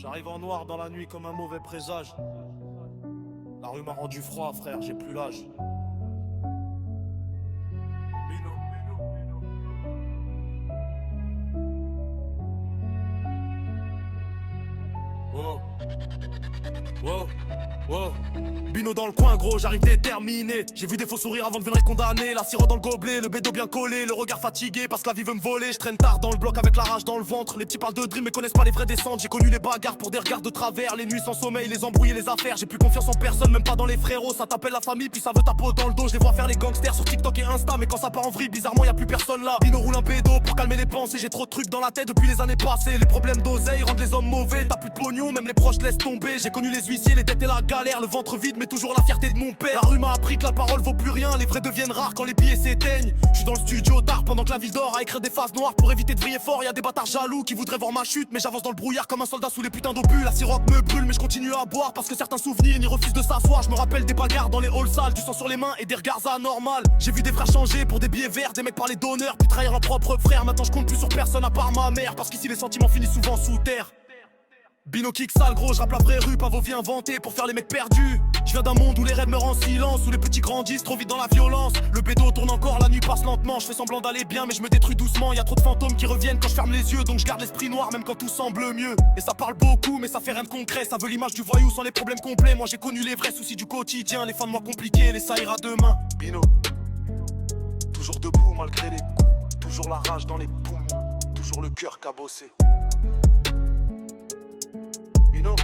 J'arrive en noir dans la nuit comme un mauvais présage. La rue m'a rendu froid, frère, j'ai plus l'âge. Oh. Wow, wow. Bino dans le coin gros, j'arrive déterminé. J'ai vu des faux sourires avant de venir condamner. La sirop dans le gobelet, le bédo bien collé. Le regard fatigué parce que la vie veut me voler. Je traîne tard dans le bloc avec la rage dans le ventre. Les petits parlent de dream mais connaissent pas les vraies descentes. J'ai connu les bagarres pour des regards de travers. Les nuits sans sommeil, les embrouilles et les affaires. J'ai plus confiance en personne, même pas dans les frérots. Ça t'appelle la famille puis ça veut ta peau dans le dos. Je les vois faire les gangsters sur TikTok et Insta. Mais quand ça part en vrille, bizarrement y a plus personne là. Bino roule un bédo pour calmer les pensées. J'ai trop de trucs dans la tête depuis les années passées. Les problèmes d'oseille rendent les hommes mauvais. T'as plus de pognon, même les proches laissent tomber. J'ai connu les huissiers, les dettes et la galère. Le ventre vide mais toujours la fierté de mon père. La rue m'a appris que la parole vaut plus rien. Les vrais deviennent rares quand les billets s'éteignent. Je suis dans le studio tard pendant que la ville dort à écrire des phases noires pour éviter de vriller fort. Y'a des bâtards jaloux qui voudraient voir ma chute, mais j'avance dans le brouillard comme un soldat sous les putains d'obus. La siroc me brûle mais je continue à boire parce que certains souvenirs n'y refusent de s'asseoir. Je me rappelle des bagarres dans les halls sales, du sang sur les mains et des regards anormals. J'ai vu des frères changer pour des billets verts, des mecs parler d'honneur puis trahir leur propre frère. Maintenant je compte plus sur personne à part ma mère parce qu'ici les sentiments finissent souvent sous terre. Bino kick sale gros, je rappe la vraie rue, pas vos vies inventées pour faire les mecs perdus. Je viens d'un monde où les raids meurent en silence, où les petits grandissent trop vite dans la violence. Le bédo tourne encore, la nuit passe lentement. Je fais semblant d'aller bien mais je me détruis doucement. Y'a trop de fantômes qui reviennent quand je ferme les yeux. Donc je garde l'esprit noir même quand tout semble mieux. Et ça parle beaucoup mais ça fait rien de concret. Ça veut l'image du voyou sans les problèmes complets. Moi j'ai connu les vrais soucis du quotidien. Les fins de mois compliqués, les ça ira demain. Bino, toujours debout malgré les coups. Toujours la rage dans les poumons. Toujours le cœur cabossé. Bino.